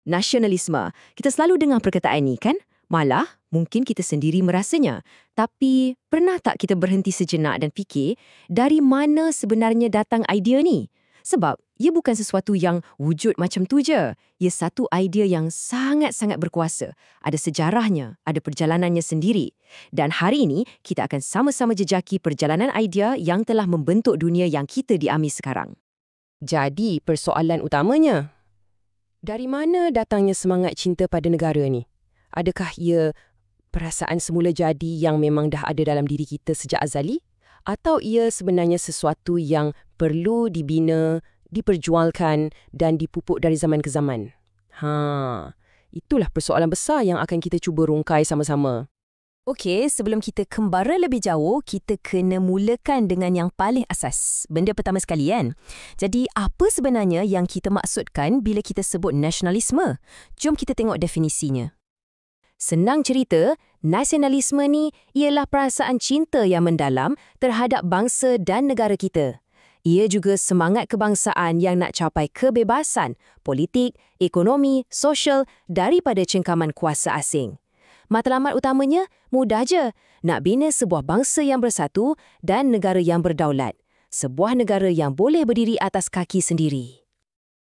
Nasionalisme. Kita selalu dengar perkataan ni kan? Malah, mungkin kita sendiri merasanya. Tapi, pernah tak kita berhenti sejenak dan fikir, dari mana sebenarnya datang idea ni? Sebab, ia bukan sesuatu yang wujud macam tu je. Ia satu idea yang sangat-sangat berkuasa. Ada sejarahnya, ada perjalanannya sendiri. Dan hari ini, kita akan sama-sama jejaki perjalanan idea yang telah membentuk dunia yang kita diami sekarang. Jadi, persoalan utamanya, dari mana datangnya semangat cinta pada negara ni? Adakah ia perasaan semula jadi yang memang dah ada dalam diri kita sejak azali? Atau ia sebenarnya sesuatu yang perlu dibina, diperjualkan dan dipupuk dari zaman ke zaman? Itulah persoalan besar yang akan kita cuba rungkai sama-sama. Okey, sebelum kita kembara lebih jauh, kita kena mulakan dengan yang paling asas. Benda pertama sekali kan? Jadi, apa sebenarnya yang kita maksudkan bila kita sebut nasionalisme? Jom kita tengok definisinya. Senang cerita, nasionalisme ni ialah perasaan cinta yang mendalam terhadap bangsa dan negara kita. Ia juga semangat kebangsaan yang nak capai kebebasan, politik, ekonomi, sosial daripada cengkaman kuasa asing. Matlamat utamanya, mudah je. Nak bina sebuah bangsa yang bersatu dan negara yang berdaulat. Sebuah negara yang boleh berdiri atas kaki sendiri.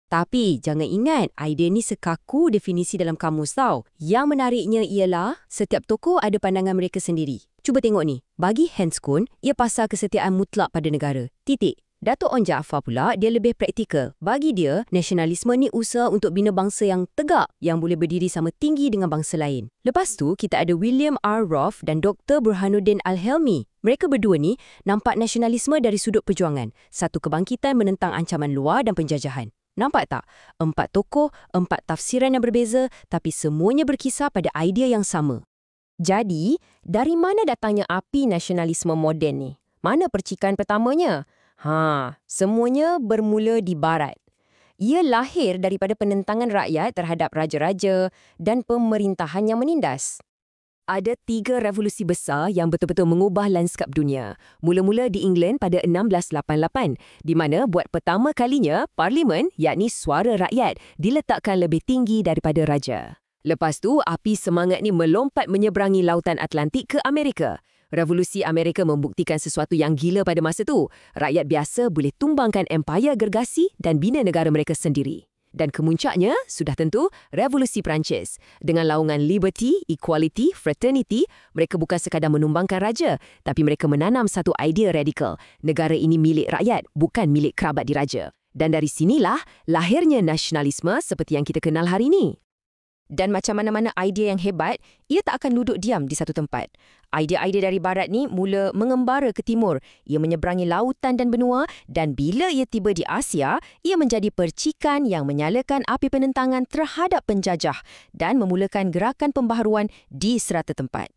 Tapi, jangan ingat, idea ni sekaku definisi dalam kamus tau. Yang menariknya ialah, setiap tokoh ada pandangan mereka sendiri. Cuba tengok ni. Bagi Hans Kuhn, ia pasal kesetiaan mutlak pada negara. Titik. Datuk Onn Jaafar pula, dia lebih praktikal. Bagi dia, nasionalisme ni usaha untuk bina bangsa yang tegak, yang boleh berdiri sama tinggi dengan bangsa lain. Lepas tu, kita ada William R. Roth dan Dr. Burhanuddin Al-Helmi. Mereka berdua ni nampak nasionalisme dari sudut perjuangan. Satu kebangkitan menentang ancaman luar dan penjajahan. Nampak tak? 4 tokoh, 4 tafsiran yang berbeza, tapi semuanya berkisar pada idea yang sama. Jadi, dari mana datangnya api nasionalisme moden ni? Mana percikan pertamanya? Semuanya bermula di Barat. Ia lahir daripada penentangan rakyat terhadap raja-raja dan pemerintahan yang menindas. Ada 3 revolusi besar yang betul-betul mengubah lanskap dunia. Mula-mula di England pada 1688, di mana buat pertama kalinya Parlimen, yakni suara rakyat, diletakkan lebih tinggi daripada raja. Lepas tu, api semangat ni melompat menyeberangi lautan Atlantik ke Amerika. Revolusi Amerika membuktikan sesuatu yang gila pada masa tu. Rakyat biasa boleh tumbangkan empayar gergasi dan bina negara mereka sendiri. Dan kemuncaknya, sudah tentu, Revolusi Perancis. Dengan laungan liberty, equality, fraternity, mereka bukan sekadar menumbangkan raja, tapi mereka menanam satu idea radikal. Negara ini milik rakyat, bukan milik kerabat diraja. Dan dari sinilah lahirnya nasionalisme seperti yang kita kenal hari ini. Dan macam mana-mana idea yang hebat, ia tak akan duduk diam di satu tempat. Idea-idea dari barat ni mula mengembara ke timur. Ia menyeberangi lautan dan benua dan bila ia tiba di Asia, ia menjadi percikan yang menyalakan api penentangan terhadap penjajah dan memulakan gerakan pembaharuan di serata tempat.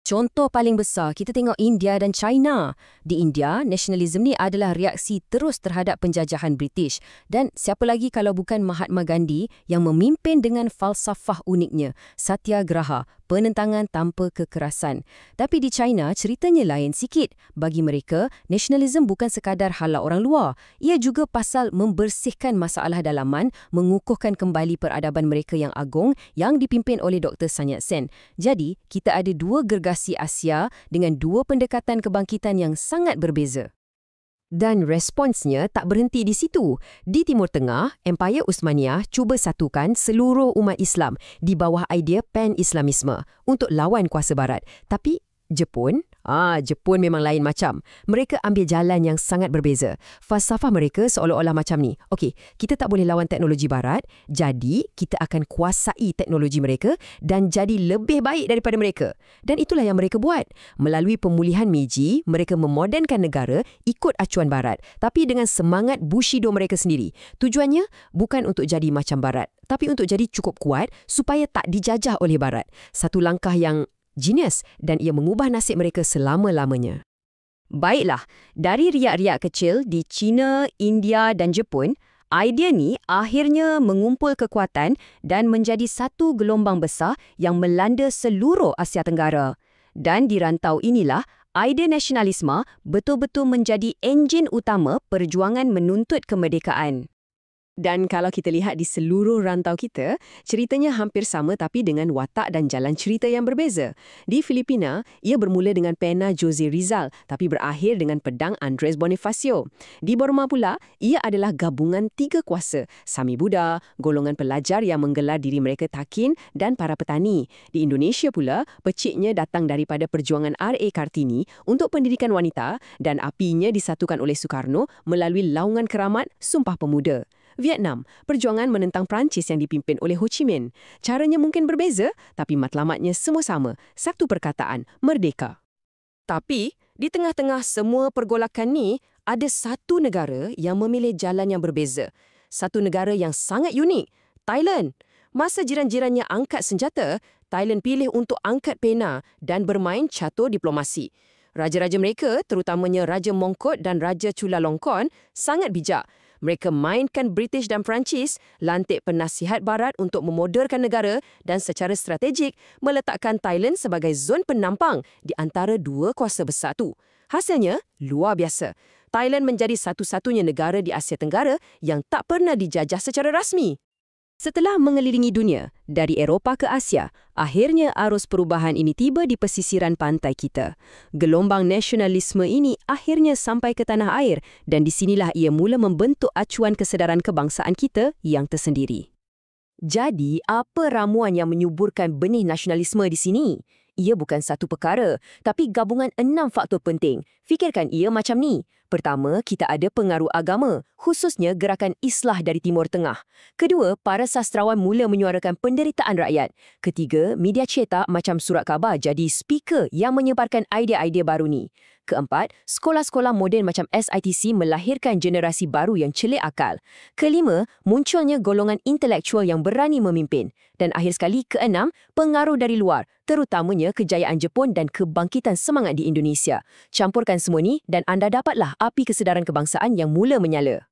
Contoh paling besar, kita tengok India dan China. Di India, nasionalisme ni adalah reaksi terus terhadap penjajahan British. Dan siapa lagi kalau bukan Mahatma Gandhi yang memimpin dengan falsafah uniknya, Satyagraha, penentangan tanpa kekerasan. Tapi di China, ceritanya lain sikit. Bagi mereka, nasionalisme bukan sekadar hala orang luar. Ia juga pasal membersihkan masalah dalaman, mengukuhkan kembali peradaban mereka yang agung yang dipimpin oleh Dr. Sun Yat-sen. Jadi, kita ada 2 gergasi Asia dengan 2 pendekatan kebangkitan yang sangat berbeza. Dan responsnya tak berhenti di situ. Di Timur Tengah, Empayar Uthmaniyah cuba satukan seluruh umat Islam di bawah idea pan-Islamisme untuk lawan kuasa Barat. Tapi Jepun memang lain macam. Mereka ambil jalan yang sangat berbeza. Falsafah mereka seolah-olah macam ni. Okey, kita tak boleh lawan teknologi Barat, jadi kita akan kuasai teknologi mereka dan jadi lebih baik daripada mereka. Dan itulah yang mereka buat. Melalui pemulihan Meiji, mereka memodernkan negara ikut acuan Barat, tapi dengan semangat Bushido mereka sendiri. Tujuannya bukan untuk jadi macam Barat, tapi untuk jadi cukup kuat supaya tak dijajah oleh Barat. Satu langkah yang genius dan ia mengubah nasib mereka selama-lamanya. Baiklah, dari riak-riak kecil di China, India dan Jepun, idea ni akhirnya mengumpul kekuatan dan menjadi satu gelombang besar yang melanda seluruh Asia Tenggara. Dan di rantau inilah, idea nasionalisme betul-betul menjadi enjin utama perjuangan menuntut kemerdekaan. Dan kalau kita lihat di seluruh rantau kita, ceritanya hampir sama tapi dengan watak dan jalan cerita yang berbeza. Di Filipina, ia bermula dengan pena Jose Rizal tapi berakhir dengan pedang Andres Bonifacio. Di Burma pula, ia adalah gabungan tiga kuasa, Sami Buddha, golongan pelajar yang menggelar diri mereka Takin dan para petani. Di Indonesia pula, peciknya datang daripada perjuangan R.A. Kartini untuk pendidikan wanita dan apinya disatukan oleh Soekarno melalui laungan keramat Sumpah Pemuda. Vietnam, perjuangan menentang Perancis yang dipimpin oleh Ho Chi Minh. Caranya mungkin berbeza, tapi matlamatnya semua sama. Satu perkataan, merdeka. Tapi, di tengah-tengah semua pergolakan ni, ada satu negara yang memilih jalan yang berbeza. Satu negara yang sangat unik, Thailand. Masa jiran-jirannya angkat senjata, Thailand pilih untuk angkat pena dan bermain catur diplomasi. Raja-raja mereka, terutamanya Raja Mongkut dan Raja Chulalongkorn, sangat bijak. Mereka mainkan British dan Perancis, lantik penasihat barat untuk memodorkan negara dan secara strategik meletakkan Thailand sebagai zon penampang di antara dua kuasa besar tu. Hasilnya, luar biasa. Thailand menjadi satu-satunya negara di Asia Tenggara yang tak pernah dijajah secara rasmi. Setelah mengelilingi dunia, dari Eropah ke Asia, akhirnya arus perubahan ini tiba di pesisiran pantai kita. Gelombang nasionalisme ini akhirnya sampai ke tanah air dan disinilah ia mula membentuk acuan kesedaran kebangsaan kita yang tersendiri. Jadi, apa ramuan yang menyuburkan benih nasionalisme di sini? Ia bukan satu perkara, tapi gabungan 6 faktor penting. Fikirkan ia macam ni. Pertama, kita ada pengaruh agama, khususnya gerakan Islah dari Timur Tengah. Kedua, para sastrawan mula menyuarakan penderitaan rakyat. Ketiga, media cetak macam surat khabar jadi speaker yang menyebarkan idea-idea baru ni. Keempat, sekolah-sekolah moden macam SITC melahirkan generasi baru yang celik akal. Kelima, munculnya golongan intelektual yang berani memimpin. Dan akhir sekali, keenam, pengaruh dari luar, terutamanya kejayaan Jepun dan kebangkitan semangat di Indonesia. Campurkan semua ni dan anda dapatlah api kesedaran kebangsaan yang mula menyala.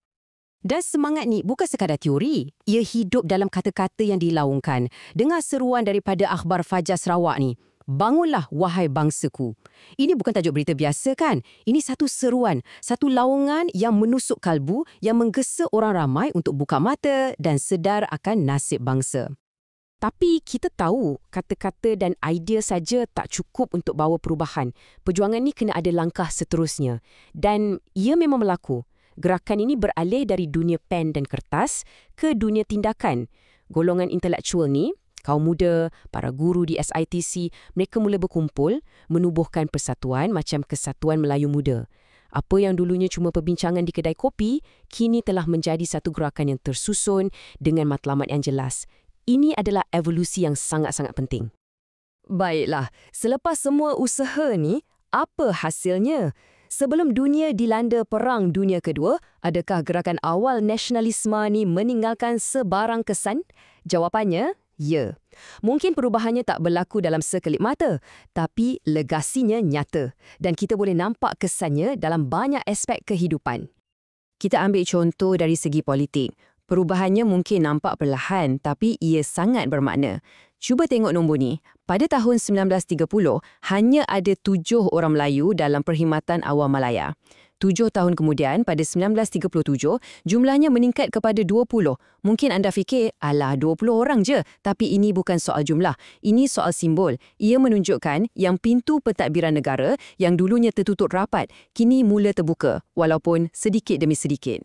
Dan semangat ni bukan sekadar teori. Ia hidup dalam kata-kata yang dilaungkan. Dengar seruan daripada Akhbar Fajar Sarawak ni. Bangunlah, wahai bangsaku. Ini bukan tajuk berita biasa kan? Ini satu seruan, satu laungan yang menusuk kalbu, yang menggesa orang ramai untuk buka mata dan sedar akan nasib bangsa. Tapi kita tahu kata-kata dan idea saja tak cukup untuk bawa perubahan. Perjuangan ni kena ada langkah seterusnya. Dan ia memang berlaku. Gerakan ini beralih dari dunia pen dan kertas ke dunia tindakan. Golongan intelektual ni, kaum muda, para guru di SITC, mereka mula berkumpul, menubuhkan persatuan macam Kesatuan Melayu Muda. Apa yang dulunya cuma perbincangan di kedai kopi, kini telah menjadi satu gerakan yang tersusun dengan matlamat yang jelas. Ini adalah evolusi yang sangat-sangat penting. Baiklah, selepas semua usaha ni, apa hasilnya? Sebelum dunia dilanda Perang Dunia Kedua, adakah gerakan awal nasionalisme ni meninggalkan sebarang kesan? Jawapannya, ya. Mungkin perubahannya tak berlaku dalam sekelip mata, tapi legasinya nyata dan kita boleh nampak kesannya dalam banyak aspek kehidupan. Kita ambil contoh dari segi politik. Perubahannya mungkin nampak perlahan, tapi ia sangat bermakna. Cuba tengok nombor ni. Pada tahun 1930, hanya ada 7 orang Melayu dalam Perkhidmatan Awam Malaya. 7 tahun kemudian, pada 1937, jumlahnya meningkat kepada 20. Mungkin anda fikir, alah 20 orang je. Tapi ini bukan soal jumlah. Ini soal simbol. Ia menunjukkan yang pintu pentadbiran negara yang dulunya tertutup rapat, kini mula terbuka, walaupun sedikit demi sedikit.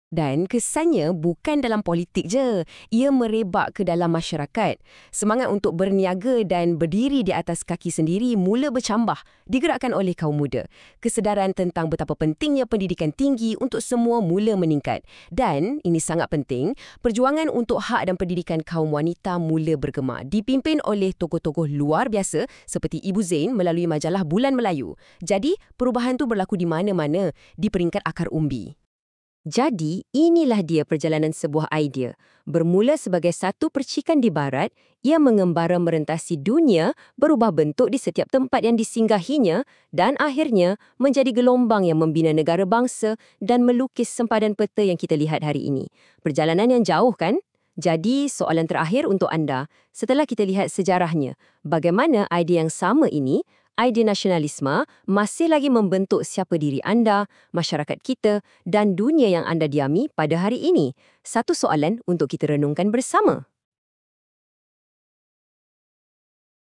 Dan kesannya bukan dalam politik je. Ia merebak ke dalam masyarakat. Semangat untuk berniaga dan berdiri di atas kaki sendiri mula bercambah, digerakkan oleh kaum muda. Kesedaran tentang betapa pentingnya pendidikan tinggi untuk semua mula meningkat. Dan, ini sangat penting, perjuangan untuk hak dan pendidikan kaum wanita mula bergema, dipimpin oleh tokoh-tokoh luar biasa seperti Ibu Zain melalui majalah Bulan Melayu. Jadi, perubahan tu berlaku di mana-mana, di peringkat akar umbi. Jadi, inilah dia perjalanan sebuah idea. Bermula sebagai satu percikan di barat, ia mengembara merentasi dunia, berubah bentuk di setiap tempat yang disinggahinya, dan akhirnya menjadi gelombang yang membina negara bangsa dan melukis sempadan peta yang kita lihat hari ini. Perjalanan yang jauh kan? Jadi, soalan terakhir untuk anda, setelah kita lihat sejarahnya, bagaimana idea yang sama ini idea nasionalisme masih lagi membentuk siapa diri anda, masyarakat kita dan dunia yang anda diami pada hari ini? Satu soalan untuk kita renungkan bersama.